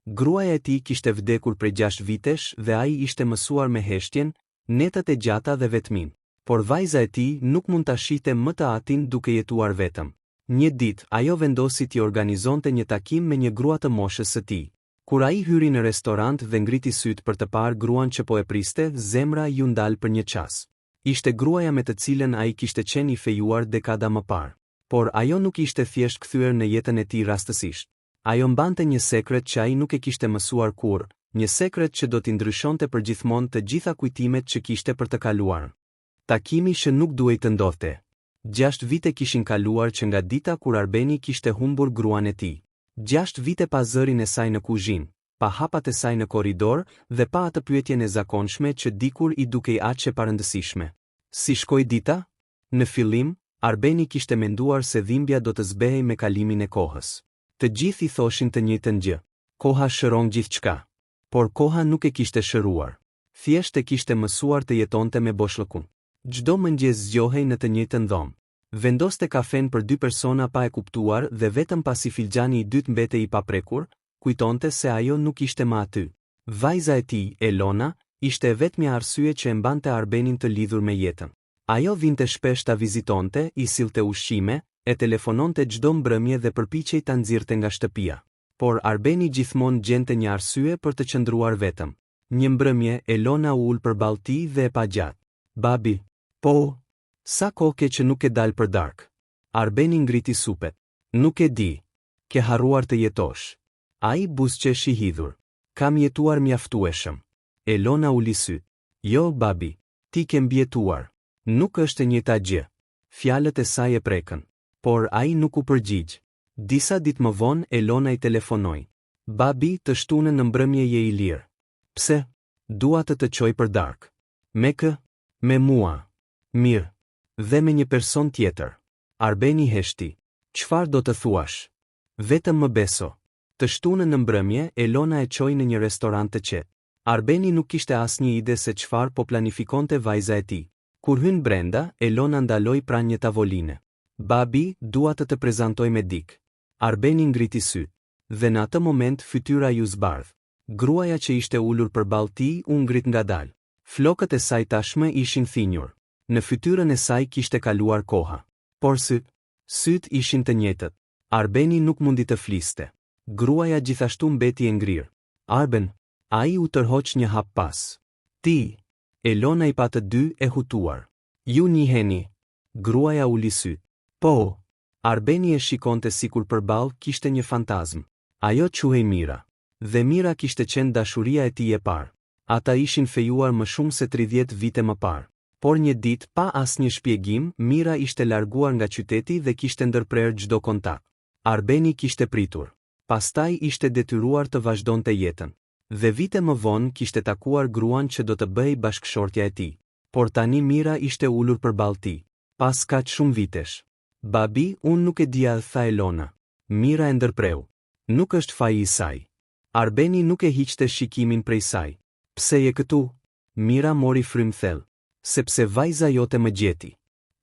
Gruaja e tij kishte vdekur prej 6 vitesh dhe ai ishte mësuar me heshtjen, netat e gjata dhe vetmin. Por vajza e tij nuk mund ta shihte më të atin duke jetuar vetëm. Një ditë, ajo vendosi t'i organizonte një takim me një grua të moshës së tij. Kur ai hyri në restorant dhe ngriti syt për të parë gruan që po e priste, zemra ju ndal për një çast. Ishte gruaja me të cilën ai kishte qenë i fejuar dekada më parë. Por ajo nuk ishte thjesht kthyer në jetën e tij rastësisht. Ajo mbante një sekret që ai nuk e kishte mësuar kurrë, një sekret që do t'i ndryshonte përgjithmonë të gjitha kujtimet që kishte për të kaluar. Takimi që nuk duhej të ndodhte. 6 vite kishin kaluar që nga dita kur Arbeni kishte humbur gruan e tij. 6 vite pa zërin e saj në kuzhinë, pa hapat e saj në korridor dhe pa atë pyetjen e zakonshme që dikur i dukej aq e parëndësishme. Si shkoi dita? Në fillim, Arbeni kishte menduar se dhimbja do të zbehej me kalimin e kohës. Të gjithë i thoshin të njëjtën gjë. Koha shëron gjithçka. Por koha nuk e kishte shëruar. Thjesht e kishte mësuar të jetonte me boshllëkun. Çdo mëngjes zgjohej në të njëjtën dhomë. Vendoste kafen për 2 persona pa e kuptuar dhe vetëm pasi filxhani i dytë mbetej i paprekur, kujtonte se ajo nuk ishte më aty. Vajza e tij, Elona, ishte e vetmja arsye që e mbante Arbenin të lidhur me jetën. Ajo vinte shpesh ta vizitonte, i sillte ushqime, e telefononte çdo mbrëmje dhe përpiqej ta nxirrte nga shtëpia. Por Arbeni gjithmonë gjente një arsye për të qëndruar vetëm. Një mbrëmje, Elona u ul përballë tij dhe e pa gjatë. Babi, po, sa kohë ke që nuk e dal për darkë? Arbeni ngriti supet. Nuk e di. Ke harruar të jetosh. Ai buzëqesh i hidhur. Kam jetuar mjaftueshëm. Elona uli syt. Jo, babi, ti ke mbjetuar. Nuk është e njëjta gjë. Fjalët e saj e prekën. Por ai nuk u përgjigj. Disa ditë më vonë Elona i telefonoi. Babi, të shtunën në mbrëmje je i lirë. Pse? Dua të çoj për darkë. Me kë? Me mua. Mirë. Dhe me një person tjetër. Arbeni heshti. Çfarë do të thuash? Vetëm më beso. Të shtunën në mbrëmje, Elona e çoi në një restorant të qetë. Arbeni nuk kishte asnjë ide se çfarë po planifikonte vajza e tij. Kur hyn brenda, Elona ndaloi pranë një tavoline. Babi, dua të prezantoj me dik. Arbeni ngriti syt. Dhe në atë moment fytyra ju zbardh. Gruaja që ishte ulur përballë tij u ngrit ngadalë. Flokët e saj tashmë ishin thinjur. Në fytyrën e saj kishte kaluar koha. Por syt ishin të njëjtët. Arbeni nuk mundi të fliste. Gruaja gjithashtu mbeti e ngrirë. Arben, ai u tërhoq një hap pas. Ti, Elona i pa të dy e hutuar. Ju njiheni. Gruaja uli syt. Po, Arbeni e shikonte sikur përballë kishte një fantazm. Ajo quhej Mira. Dhe Mira kishte qenë dashuria e tij e parë. Ata ishin fejuar më shumë se 30 vite më parë. Por një ditë, pa asnjë shpjegim, Mira ishte larguar nga qyteti dhe kishte ndërprerë çdo kontakt. Arbeni kishte pritur. Pastaj ishte detyruar të vazhdonte jetën. Dhe vite më vonë kishte takuar gruan që do të bëhej bashkëshortja e tij. Por tani Mira ishte ulur përballë tij. Pas kaq shumë vitesh. Babi, unë nuk e dija, tha Elona. Mira e ndërpreu. Nuk është faji i saj. Arbeni nuk e hiqte shikimin prej saj. Pse je këtu? Mira mori frym thellë. Sepse vajza jote më gjeti.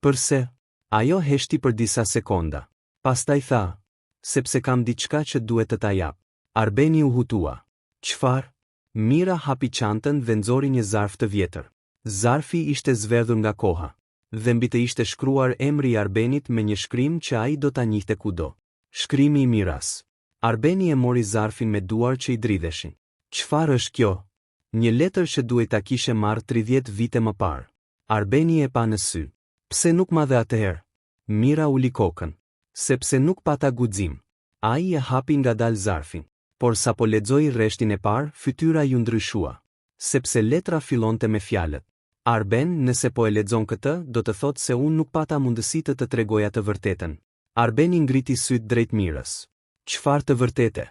Përse? Ajo heshti për disa sekonda. Pastaj tha. Sepse kam diçka që duhet të ta jap. Arbeni u hutua. Çfarë? Mira hapi çantën dhe nxori një zarf të vjetër. Zarfi ishte zvedhur nga koha. Dhe mbi të ishte shkruar emri i Arbenit me një shkrim që ai do ta njihte kudo. Shkrimi i Miras. Arbeni e mori zarfin me duar që i dridheshin. Çfarë është kjo? Një letër që duhet ta kishe marrë 30 vite më parë. Arbeni e pa në sy. Pse nuk ma dhe atëherë? Mira uli kokën. Sepse nuk pata guxim. Ai e hapi ngadalë zarfin. Por sa po lexoi rreshtin e parë, fytyra ju ndryshua. Sepse letra fillonte me fjalët. Arben, nëse po e lexon këtë, do të thotë se unë nuk pata mundësi të tregoja të vërtetën. Arbeni ngriti syt drejt Mirës. Çfarë të vërtete?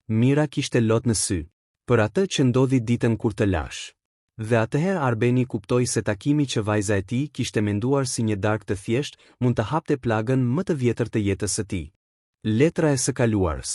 Mira kishte lot në sy. Për atë që ndodhi ditën kur të lash. Dhe atëherë Arbeni kuptoi se takimi që vajza e tij kishte menduar si një darkë të thjesht mund të hapte plagën më të vjetër të jetës së tij. Letra e së kaluarës.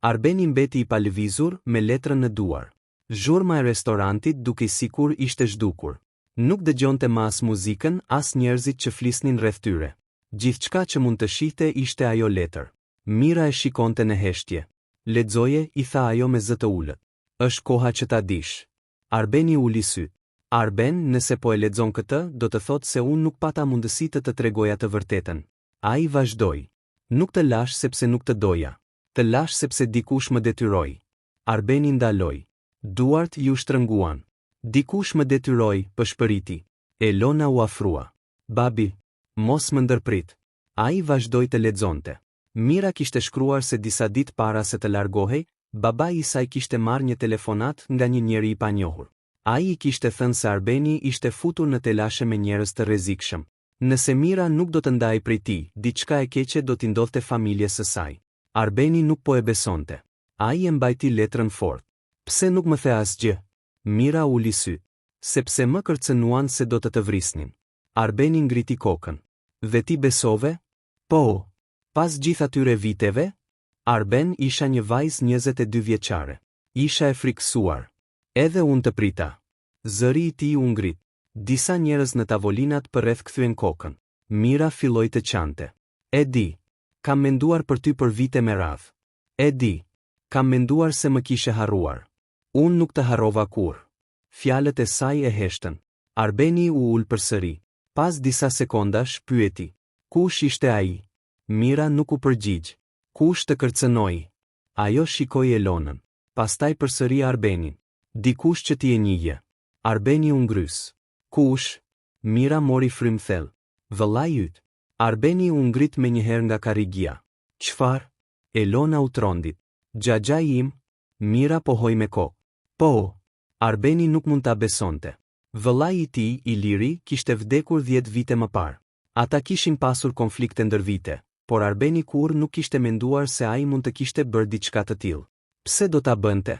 Arbeni mbeti i palëvizur me letrën në duar. Zhurma e restorantit dukej sikur ishte zhdukur. Nuk dëgjonte më as muzikën, as njerëzit që flisnin rreth tyre. Gjithçka që mund të shihte ishte ajo letër. Mira e shikonte në heshtje. Lexoje, i tha ajo me zë të ulët. Është koha që ta dish. Arbeni uli syt. Arben, nëse po e lexon këtë, do të thotë se unë nuk pata mundësi të tregoja të vërtetën. Ai vazhdoi. Nuk të lash sepse nuk të doja. Të lash sepse dikush më detyroi. Arbeni ndaloi. Duart ju shtrënguan. Dikush më detyroi, pëshpëriti. Elona u afrua. Babi, mos më ndërprit. Ai vazhdoi të lexonte. Mira kishte shkruar se disa ditë para se të largohej, babai i saj kishte marrë një telefonat nga një njeri i panjohur. Ai i kishte thënë se Arbeni ishte futur në telashe me njerëz të rrezikshëm. Nëse Mira nuk do të ndajë prej tij, diçka e keqe do t'i ndodhte familjes së saj. Arbeni nuk po e besonte. Ai e mbajti letrën fort. Pse nuk më the asgjë? Mira uli syt. Sepse më kërcënuan se do të vrisnin. Arbeni ngriti kokën. Dhe ti besove? Po. Pas gjithë atyre viteve? Arben isha një vajzë 22 vjeçare. Isha e frikësuar. Edhe unë të prita. Zëri i tij u ngrit. Disa njerëz në tavolinat përreth kthyen kokën. Mira filloi të qante. E di. Kam menduar për ty për vite me radhë. E di. Kam menduar se më kishe harruar. Unë nuk të harrova kurrë. Fjalët e saj e heshtën. Arbeni u ul përsëri. Pas disa sekondash pyeti. Kush ishte ai? Mira nuk u përgjigj. Kush të kërcënoi? Ajo shikoi Elonën. Pastaj përsëri Arbenin. Dikush që ti e njihje. Arbeni u ngrys. Kush? Mira mori frym thellë. Vëllai yt. Arbeni u ngrit menjëherë nga karrigia. Çfarë? Elona u trondit. Xhaxhai im? Mira pohoi me kokë. Po. Arbeni nuk mund ta besonte. Vëllai i tij, Iliri, kishte vdekur 10 vite më parë. Ata kishin pasur konflikte ndër vite, por Arbeni kurrë nuk kishte menduar se ai mund të kishte bërë diçka të tillë. Pse do ta bënte?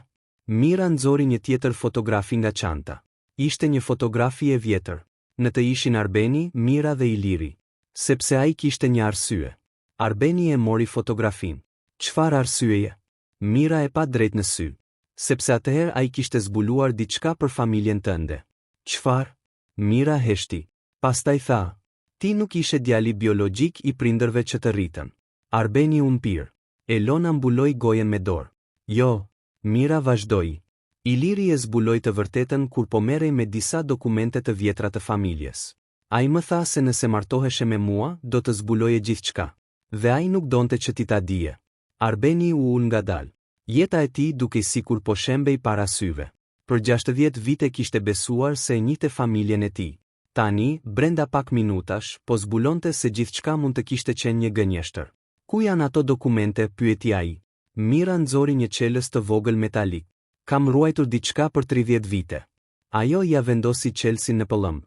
Mira nxori një tjetër fotografi nga çanta. Ishte një fotografi e vjetër. Në të ishin Arbeni, Mira dhe Iliri. Sepse ai kishte një arsye. Arbeni e mori fotografin. Çfarë arsyeje? Mira e pa drejt në sy. Sepse atëherë ai kishte zbuluar diçka për familjen tënde. Çfarë? Mira heshti. Pastaj tha, ti nuk ishe djali biologjik i prindërve që të rritën. Arbeni u mpir. Elona mbuloi gojen me dorë. Jo, Mira vazhdoi. Iliri e zbuloi të vërtetën kur po merrej me disa dokumente të vjetra të familjes. Ai më tha se nëse martoheshe me mua, do të zbuloje gjithçka. Dhe ai nuk donte që ti ta dije. Arbeni u ul ngadalë. Jeta e tij dukej sikur po shembej para syve. Për 60 vite kishte besuar se e njihte familjen e tij. Tani, brenda pak minutash, po zbulonte se gjithçka mund të kishte qenë një gënjeshtër. Ku janë ato dokumente? Pyeti ai. Mira nxori një çelës të vogël metalik. Kam ruajtur diçka për 30 vite. Ajo ja vendosi çelësin në pëllëmb.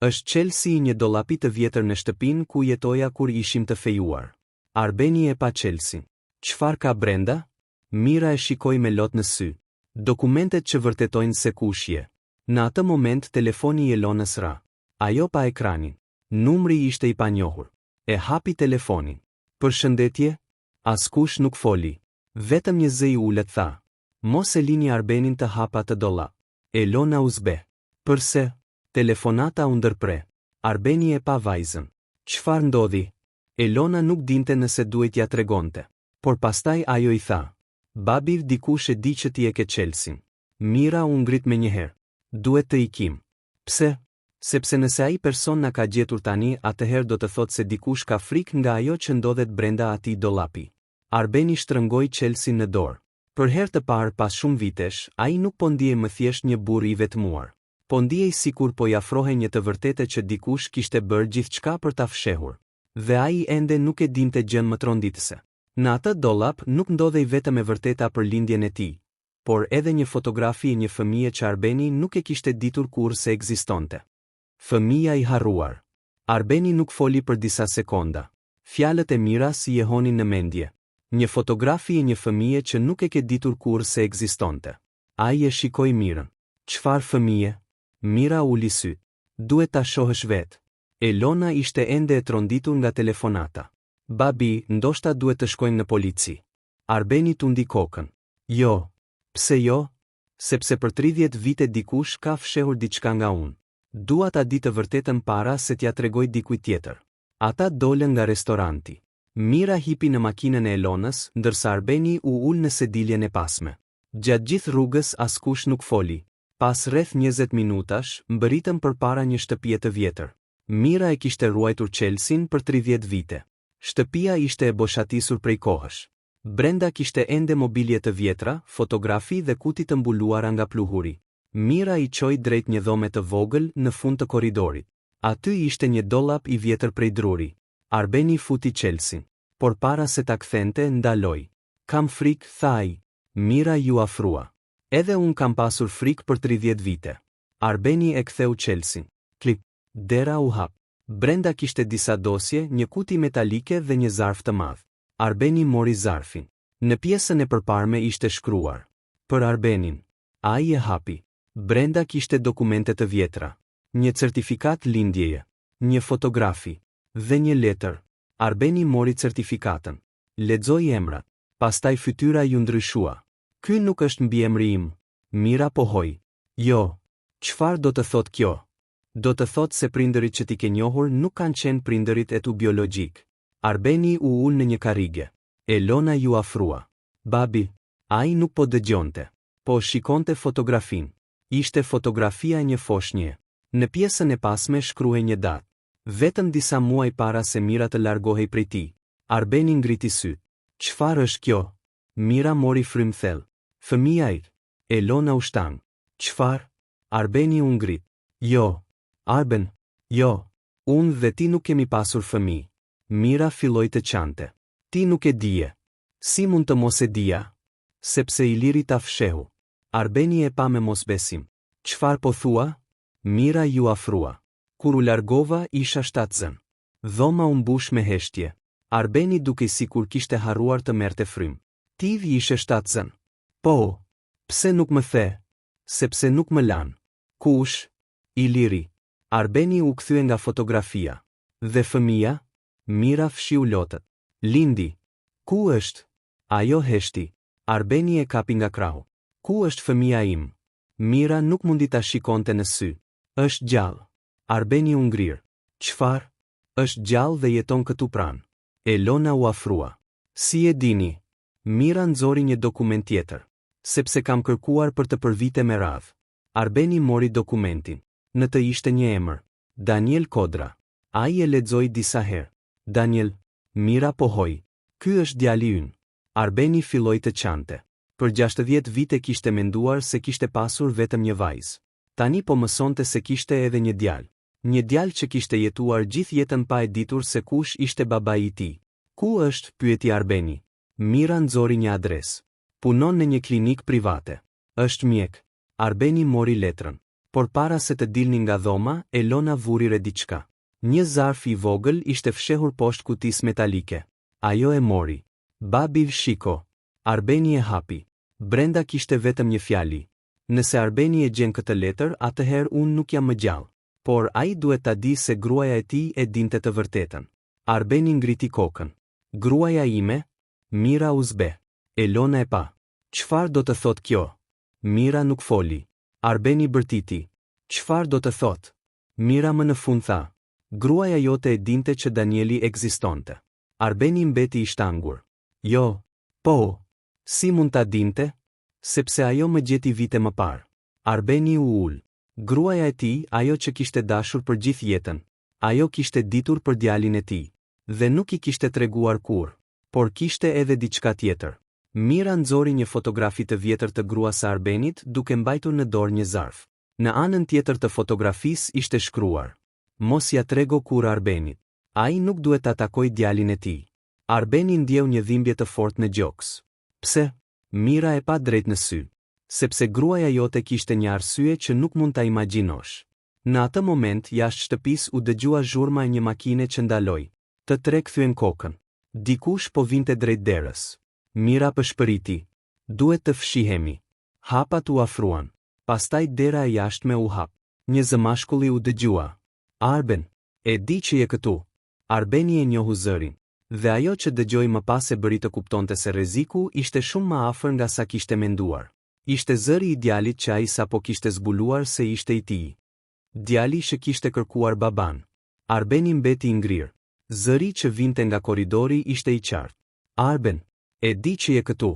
Është çelësi i një dollapi të vjetër në shtëpinë ku jetoja kur ishim të fejuar. Arbeni e pa çelësin. Çfarë ka brenda? Mira e shikoi me lot në sy. Dokumentet që vërtetojnë se kush je. Në atë moment telefoni i Elonës ra. Ajo pa ekranin. Numri ishte i panjohur. E hapi telefonin. Përshëndetje? Askush nuk foli. Vetëm një zë i ulët tha. Mos e lini Arbenin të hapa të dollap. Elona u zbe. Përse? Telefonata u ndërpre. Arbeni e pa vajzën. Çfarë ndodhi? Elona nuk dinte nëse duhet ja tregonte. Por pastaj ajo i tha. Babi, dikush e di që ti e ke çelësin. Mira u ngrit menjëherë. Duhet të ikim. Pse? Sepse nëse ai person na ka gjetur tani, atëherë do të thotë se dikush ka frikë nga ajo që ndodhet brenda atij dollapi. Arbeni shtrëngoi çelësin në dorë. Për herë të parë pas shumë vitesh, ai nuk po ndihej më thjesht një burr i vetmuar. Po ndihej sikur po i afrohej një të vërtetë që dikush kishte bërë gjithçka për ta fshehur. Dhe ai ende nuk e dinte gjën më tronditëse. Në atë dollap nuk ndodhej vetëm e vërteta për lindjen e tij, por edhe një fotografi e një fëmije që Arbeni nuk e kishte ditur kurrë se ekzistonte. Fëmija i harruar. Arbeni nuk foli për disa sekonda. Fjalët e Mira si jehonin në mendje. Një fotografi e një fëmije që nuk e ke ditur kurrë se ekzistonte. Ai e shikoi Mirën. Çfarë fëmije? Mira uli syt. Duhet ta shohësh vetë. Elona ishte ende e tronditur nga telefonata. Babi, ndoshta duhet të shkojmë në polici. Arbeni tundi kokën. Jo. Pse jo? Sepse për 30 vite dikush ka fshehur diçka nga unë. Dua ta di të vërtetën para se t'ja tregoj dikujt tjetër. Ata dolën nga restoranti. Mira hipi në makinën e Elonës, ndërsa Arbeni u ul në sediljen e pasme. Gjatë gjithë rrugës askush nuk foli. Pas rreth 20 minutash, mbërritëm përpara një shtëpie të vjetër. Mira e kishte ruajtur Chelsin për 30 vite. Shtëpia ishte e boshatisur prej kohësh. Brenda kishte ende mobilje të vjetra, fotografi dhe kuti të mbuluara nga pluhuri. Mira i çoi drejt një dhome të vogël në fund të korridorit. Aty ishte një dollap i vjetër prej druri. Arbeni futi Chelsin. Por para se ta kthente ndaloi. Kam frikë, tha ai. Mira ju afrua. Edhe unë kam pasur frikë për 30 vite. Arbeni e ktheu Chelsin. Klip. Dera u hap. Brenda kishte disa dosje, një kuti metalike dhe një zarf të madh. Arbeni mori zarfin. Në pjesën e përparme ishte shkruar. Për Arbenin. Ai e hapi. Brenda kishte dokumente të vjetra. Një certifikat lindjeje. Një fotografi. Dhe një letër. Arbeni mori certifikatën. Lexoi emrat. Pastaj fytyra ju ndryshua. Ky nuk është mbiemri im. Mira pohoi. Jo. Çfarë do të thotë kjo? Do të thotë se prindërit që ti ke njohur nuk kanë qenë prindërit e tu biologjik. Arbeni u ul në një karrige. Elona ju afrua. Babi. Ai nuk po dëgjonte. Po shikonte fotografin. Ishte fotografia e një foshnje. Në pjesën e pasme shkruhej një datë. Vetëm disa muaj para se Mira të largohej prej tij. Arbeni ngriti syt. Çfarë është kjo? Mira mori frym thellë. Fëmia i. Elona u shtang. Çfarë? Arbeni u ngrit. Jo. Arben. Jo. Unë dhe ti nuk kemi pasur fëmijë. Mira filloi të qante. Ti nuk e dije. Si mund të mos e dija? Sepse Iliri ta fshehu. Arbeni e pa me mosbesim. Çfarë po thua? Mira ju afrua. Kur u largova isha shtatzën. Dhoma u mbush me heshtje. Arbeni duke sikur kishte harruar të merrte frym. Ti ishe shtatzën. Po. Pse nuk më the? Sepse nuk më lan. Kush? Iliri. Arbeni u kthye nga fotografia. Dhe fëmia? Mira fshiu lotët. Lindi. Ku është? Ajo heshti. Arbeni e kapi nga krahu. Ku është fëmia im? Mira nuk mundi ta shikonte në sy. Është gjallë. Arbeni u ngrir. Çfarë? Është gjallë dhe jeton këtu pranë. Elona u afrua. Si e dini? Mira nxori një dokument tjetër. Sepse kam kërkuar për të për vite me radhë. Arbeni mori dokumentin. Në të ishte një emër. Daniel Kodra. Ai e lexoi disa herë. Daniel. Mira pohoi. Ky është djali ynë. Arbeni filloi të qante. Për 60 vite kishte menduar se kishte pasur vetëm një vajzë. Tani po mësonte se kishte edhe një djalë. Një djalë që kishte jetuar gjithë jetën pa e ditur se kush ishte babai i tij. Ku është? Pyeti Arbeni. Mira nxori një adresë. Punon në një klinikë private. Është mjek. Arbeni mori letrën. Por para se të dilni nga dhoma, Elona vuri re diçka. Një zarf i vogël ishte fshehur poshtë kutisë metalike. Ajo e mori. Babi shiko. Arbeni e hapi. Brenda kishte vetëm një fjali. Nëse Arbeni e gjen këtë letër, atëherë unë nuk jam më gjallë. Por ai duhet ta di se gruaja e tij e dinte të vërtetën. Arbeni ngriti kokën. Gruaja ime? Mira u zbe. Elona e pa. Çfarë do të thotë kjo? Mira nuk foli. Arbeni bërtiti. Çfarë do të thotë? Mira më në fund tha. Gruaja jote e dinte që Danieli ekzistonte. Arbeni mbeti i shtangur. Jo. Po. Si mund ta dinte? Sepse ajo më gjeti vite më parë. Arbeni u ul. Gruaja e tij, ajo që kishte dashur për gjithë jetën. Ajo kishte ditur për djalin e tij. Dhe nuk i kishte treguar kurrë. Por kishte edhe diçka tjetër. Mira nxori një fotografi të vjetër të gruas së Arbenit duke mbajtur në dorë një zarf. Në anën tjetër të fotografisë ishte shkruar. Mos ja trego kurrë Arbenit. Ai nuk duhet ta takoj djalin e tij. Arbeni ndjeu një dhimbje të fortë në gjoks. Pse? Mira e pa drejt në sy. Sepse gruaja jote kishte një arsye që nuk mund ta imagjinosh. Në atë moment jashtë shtëpisë u dëgjua zhurma e një makine që ndaloi. Të tre kthyen kokën. Dikush po vinte drejt derës. Mira pëshpëriti. Duhet të fshihemi. Hapat u afruan. Pastaj dera e jashtme u hap. Një zëmashkulli u dëgjua. Arben, e di që je këtu. Arbeni e njohu zërin. Dhe ajo që dëgjoi më pas e bëri të kuptonte se rreziku ishte shumë më afër nga sa kishte menduar. Ishte zëri i djalit që ai sapo kishte zbuluar se ishte i tij. Djali që kishte kërkuar baban. Arbeni mbeti i ngrirë. Zëri që vinte nga koridori ishte I qartë. Arben, e di që je këtu.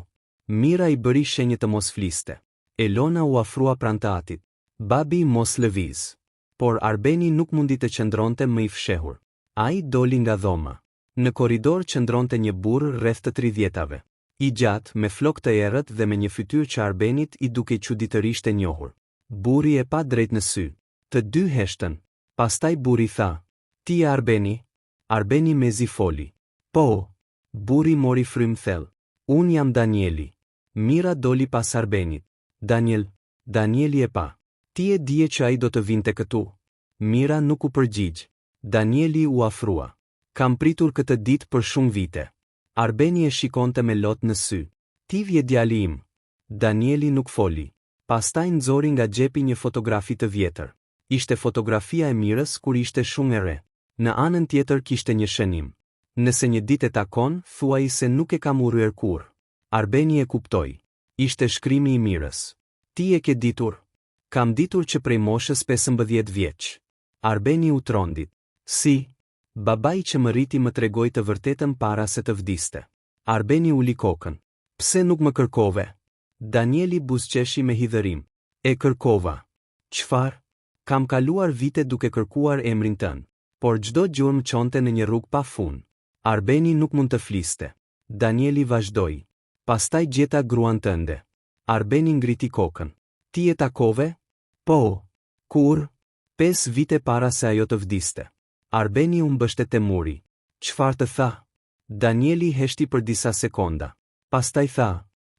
Mira I bëri shenjë të mos fliste. Elona u afrua pranë të atit. Babi mos lëviz. Por Arbeni nuk mundi të qëndronte më I fshehur. Ai doli nga dhoma. Në koridor qëndronte një burr rreth të 30-tave. I gjatë, me flok të errët dhe me një fytyrë që Arbenit I dukej çuditërisht e njohur. Burri e pa drejt në sy. Të dy heshtën. Pastaj burri tha: "Ti je Arbeni?" Arbeni mezi foli: "Po." Burri mori frym thellë: "Unë jam Danieli." Mira doli pas Arbenit. Danieli e pa. "Ti e dije që ai do të vinte këtu?" Mira nuk u përgjigj. Danieli u afrua. "Kam pritur këtë ditë për shumë vite." Arbeni e shikonte me lot në sy. "Ti vje djali im." Danieli nuk foli. Pastaj nxori nga xhepi një fotografi të vjetër. Ishte fotografia e Mirës kur ishte shumë e re. Në anën tjetër kishte një shënim. "Nëse një ditë e takon, thuaj se nuk e kam urryer kurrë." Arbeni e kuptoi. Ishte shkrimi I Mirës. "Ti e ke ditur?" "Kam ditur që prej moshës 15 vjeç." Arbeni u trondit. "Si?" "Babai që më rriti më tregoi të vërtetën para se të vdiste." Arbeni uli kokën. "Pse nuk më kërkove?" Danieli buzëqeshi me hidhërim. "E kërkova." "Çfarë?" "Kam kaluar vite duke kërkuar emrin tënd, por çdo gjurmë çonte në një rrugë pa fund." Arbeni nuk mund të fliste. Danieli vazhdoi. "Pastaj gjeta gruan tënde." Arbeni ngriti kokën. "Ti e takove?" "Po." "Kur?" 5 vite para se ajo të vdiste." Arbeni u mbështet te muri. "Çfarë të tha?" Danieli heshti për disa sekonda. Pastaj tha: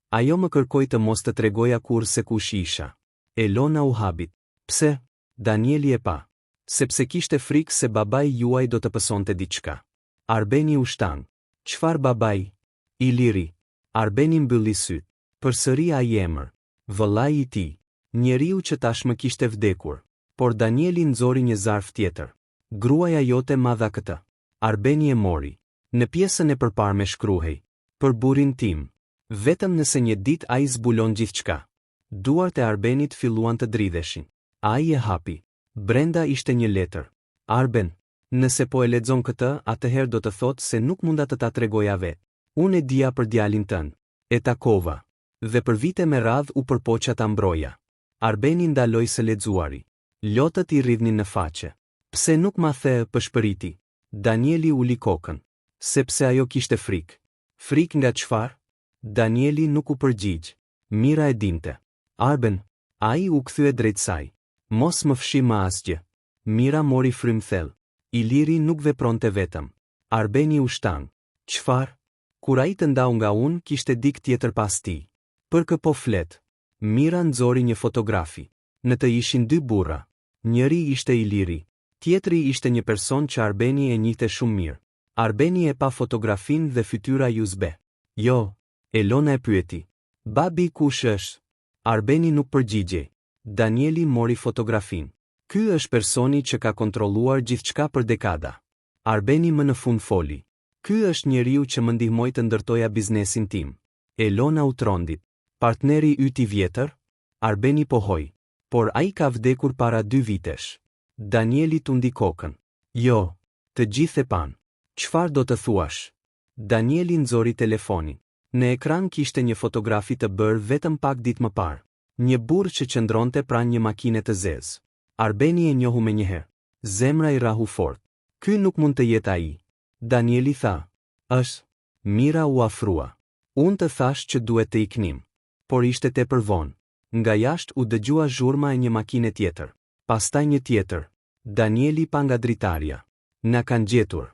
"Ajo më kërkoi të mos të tregoja kurrë se kush isha." Elona u habit. "Pse?" Danieli e pa. "Sepse kishte frikë se babai juaj do të pësonte diçka." Arbeni u shtan. "Çfarë babai?" "Iliri." Arbeni mbylli syt. Përsëri ai emër. Vëllai I tij. Njeriu që tashmë kishte vdekur. Por Danieli nxori një zarf tjetër. "Gruaja jote ma dha këtë." Arbeni e mori. Në pjesën e përparme shkruhej: "Për burrin tim. Vetëm nëse një ditë ai zbulon gjithçka." Duart e Arbenit filluan të dridheshin. Ai e hapi. Brenda ishte një letër. "Arben, nëse po e lexon këtë, atëherë do të thotë se nuk munda të ta tregoja vetë. Unë e dija për djalin tënd. E takova. Dhe për vite me radhë u përpoqa ta mbroja." Arbeni ndaloi së lexuari. Lotët I rridhnin në faqe. "Pse nuk ma the?" pëshpëriti. Danieli uli kokën. "Sepse ajo kishte frikë." "Frikë nga çfarë?" Danieli nuk u përgjigj. Mira e dinte. "Arben." Ai u kthye drejt saj. "Mos më fshi më asgjë." Mira mori frym thellë. Iliri nuk vepronte vetëm. Arbeni u shtan. "Çfarë?" "Kur ai të ndau nga unë, kishte dik tjetër pas tij." "Për kë po flet?" Mira nxori një fotografi. Në të ishin 2 burra. Njëri ishte Iliri. Tjetri ishte një person që Arbeni e njihte shumë mirë. Arbeni e pa fotografin dhe fytyra ju zbe. "Jo." Elona e pyeti. "Babi kush është?" Arbeni nuk përgjigjej. Danieli mori fotografin. "Ky është personi që ka kontrolluar gjithçka për dekada." Arbeni më në fund foli. "Ky është njeriu që më ndihmoi të ndërtoja biznesin tim." Elona u trondit. "Partneri yt I vjetër?" Arbeni pohoi. "Por ai ka vdekur para 2 vitesh." Danieli tundi kokën. "Jo, të gjithë e pan." "Çfarë do të thuash?" Danieli nxori telefonin. Në ekran kishte një fotografi të bërë vetëm pak ditë më parë. Një burr që qëndronte pranë një makine të zezë. Arbeni e njohu menjëherë. Zemra I rahu fort. "Ky nuk mund të jetë ai." Danieli tha. "Është." Mira u afrua. "Unë të thash që duhet të iknim." Por ishte tepër vonë. Nga jashtë u dëgjua zhurma e një makine tjetër. Pastaj një tjetër. Danieli pa nga dritarja. "Na kanë gjetur."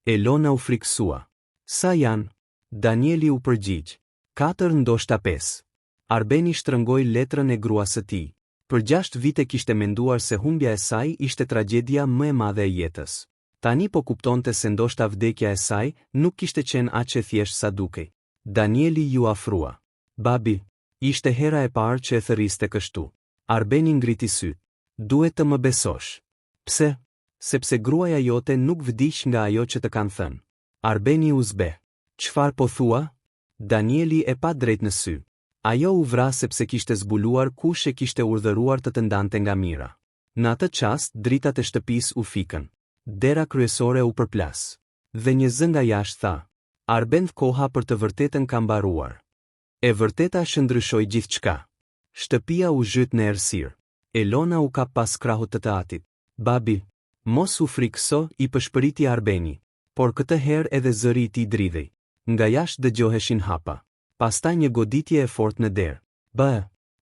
Elona u friksua. "Sa janë?" Danieli u përgjigj. 4 ndoshta 5. Arbeni shtrëngoi letrën e gruas së tij. Për 6 vite kishte menduar se humbja e saj ishte tragjedia më e madhe e jetës. Tani po kuptonte se ndoshta vdekja e saj nuk kishte qenë aq e thjeshtë sa dukej. Danieli ju afrua. "Babi, ishte hera e parë që e thërriste kështu." Arbeni ngriti syt. "Duhet të më besosh." "Pse?" "Sepse gruaja jote nuk vdiq nga ajo që të kanë thënë." Arbeni u zbe. "Çfarë po thua?" Danieli e pa drejt në sy. Ajo u vra sepse kishte zbuluar kush e kishte urdhëruar të ndante nga Mira. Në atë çast, dritat e shtëpisë u fikën. Dera kryesore u përplas. Dhe një zë nga jashtë tha: Arbend, koha për të vërtetën ka mbaruar. E vërteta shëndryshoi gjithçka. Shtëpia u zhyt në errësirë. Elona u kap pas krahut të atit. Babi, mos u frikëso, i pëshpëriti Arbeni. Por këtë herë edhe zëri i tij dridhej. Nga jashtë dëgjoheshin hapa. Pastaj një goditje e fortë në derë.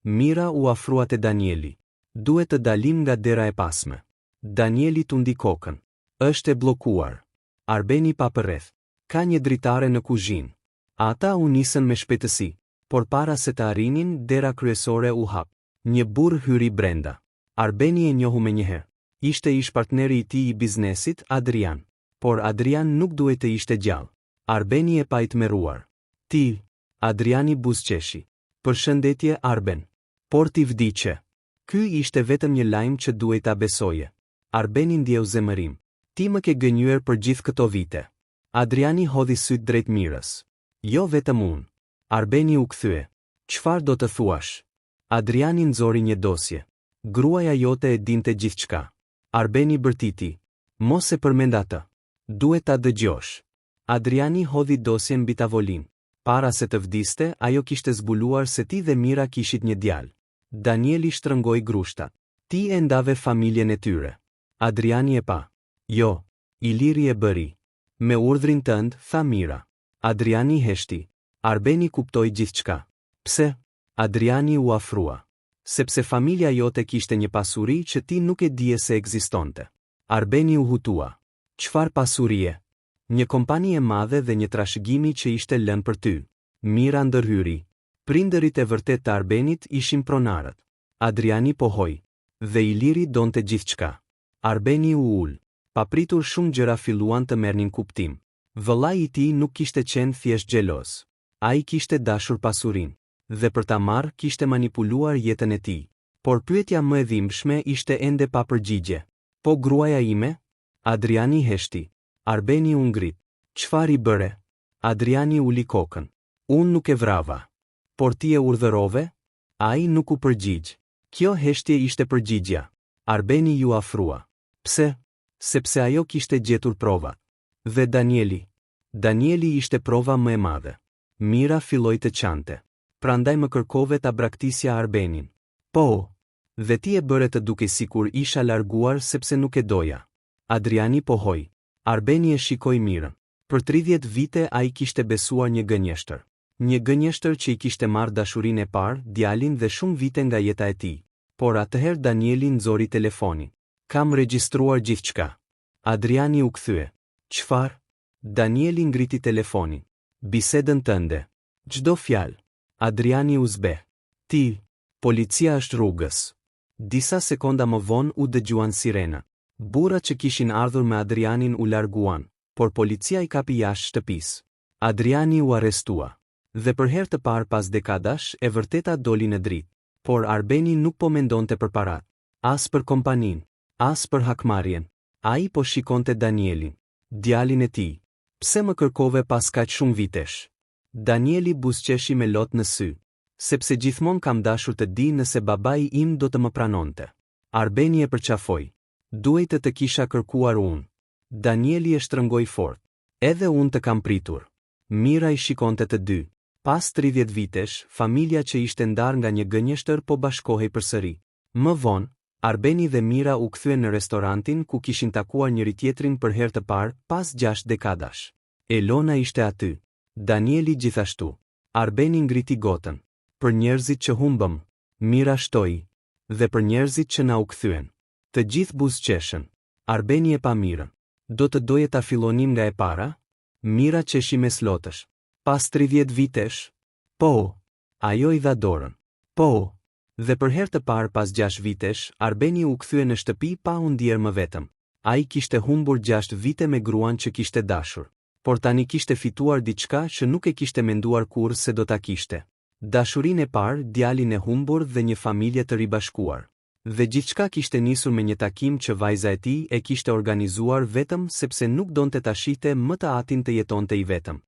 Mira u afrua te Danieli. Duhet të dalim nga dera e pasme. Danieli tundi kokën. Është e bllokuar. Arbeni pa përreth. Ka një dritare në kuzhinë. Ata u nisën me shpejtësi, por para se të arrinin, dera kryesore u hap. Një burr hyri brenda. Arbeni e njohu menjëherë. Ishte ish partneri i tij i biznesit, Adrian. Por Adrian nuk duhet të ishte gjallë. Arbeni e pa i tmerruar. Ti, Adriani buzëqeshi. Përshëndetje, Arben. Por ti vdiqe. Ky ishte vetëm një lajm që duhet ta besoje. Arbeni ndjeu zemërim. Ti më ke gënjur për gjithë këto vite. Adriani hodhi syt drejt Mirës. Jo vetëm unë. Arbeni u kthye. Çfarë do të thuash? Adriani nxori një dosje. Gruaja jote e dinte gjithçka. Arbeni bërtiti. Mos e përmend atë. Duhet ta dëgjosh. Adriani hodhi dosjen mbi tavolinë. Para se të vdiste, ajo kishte zbuluar se ti dhe Mira kishit një djalë. Danieli shtrëngoi grushtat. Ti e ndave familjen e tyre. Adriani e pa. Jo, Iliri e bëri. Me urdhrin tënd, tha Mira. Adriani heshti. Arbeni kuptoi gjithçka. Pse? Adriani u afrua. Sepse familja jote kishte një pasuri që ti nuk e dije se ekzistonte. Arbeni u hutua. Çfarë pasurie? Një kompani e madhe dhe një trashëgimi që ishte lënë për ty. Mira ndërhyri. Prindërit e vërtet të Arbenit ishin pronarët. Adriani pohoi. Dhe Iliri donte gjithçka. Arbeni u ul. Papritur shumë gjëra filluan të merrnin kuptim. Vëllai i tij nuk kishte qenë thjesht xheloz. Ai kishte dashur pasurinë. Dhe për ta marrë kishte manipuluar jetën e tij. Por pyetja më e dhimbshme ishte ende pa përgjigje. Po gruaja ime? Adriani heshti. Arbeni u ngrit. Çfarë i bëre? Adriani uli kokën. Unë nuk e vrava. Por ti e urdhërove? Ai nuk u përgjigj. Kjo heshtje ishte përgjigjja. Arbeni ju afrua. Pse? Sepse ajo kishte gjetur prova. Dhe Danieli. Danieli ishte prova më e madhe. Mira filloi të qante. Prandaj më kërkove ta braktisja Arbenin. Po. Dhe ti e bëre të duke sikur isha larguar sepse nuk e doja. Adriani pohoi. Arbeni e shikoi Mirën. Për 30 vite ai kishte besuar një gënjeshtër. Një gënjeshtër që i kishte marrë dashurinë e parë, djalin dhe shumë vite nga jeta e tij. Por atëherë Danieli nxori telefonin. Kam regjistruar gjithçka. Adriani u kthye. Çfarë? Danieli ngriti telefonin. Bisedën tënde. Çdo fjalë. Adriani u zbeh. Ti, policia është rrugës. Disa sekonda më vonë u dëgjuan sirena. Burrat që kishin ardhur me Adrianin u larguan, por policia i kapi jashtë shtëpisë. Adriani u arrestua. Dhe për herë të parë pas dekadash, e vërteta doli në dritë. Por Arbeni nuk po mendonte për parat, as për kompaninë, as për hakmarrjen. Ai po shikonte Danielin, djalin e tij. Pse më kërkove pas kaq shumë vitesh? Danieli buzëqeshi me lot në sy. Sepse gjithmonë kam dashur të di nëse babai im do të më pranonte. Arbeni e përqafoi. Duhet të kisha kërkuar unë. Danieli e shtrëngoi fort. Edhe unë të kam pritur. Mira i shikonte të dy. Pas 30 vitesh, familja që ishte ndarë nga një gënjeshtër po bashkohej përsëri. Më vonë, Arbeni dhe Mira u kthyen në restorantin ku kishin takuar njëri tjetrin për herë të parë pas 6 dekadash. Elona ishte aty. Danieli gjithashtu. Arbeni ngriti gotën. Për njerëzit që humbëm, Mira shtoi. Dhe për njerëzit që na u kthyen. Të gjithë buzëqeshën. Arbeni e pa Mirën. Do të doje ta fillonim nga e para? Mira qeshi me slotësh. Pas 30 vitesh? Po. Ajo i dha dorën. Po. Dhe për herë të parë pas 6 vitesh, Arbeni u kthye në shtëpi pa u ndier më vetëm. Ai kishte humbur 6 vite me gruan që kishte dashur. Por tani kishte fituar diçka që nuk e kishte menduar kurrë se do ta kishte. Dashurinë e parë, djalin e humbur dhe një familje të ribashkuar. Dhe gjithçka kishte nisur me një takim që vajza e tij e kishte organizuar vetëm sepse nuk donte ta shihte më të atin të jetonte i vetëm.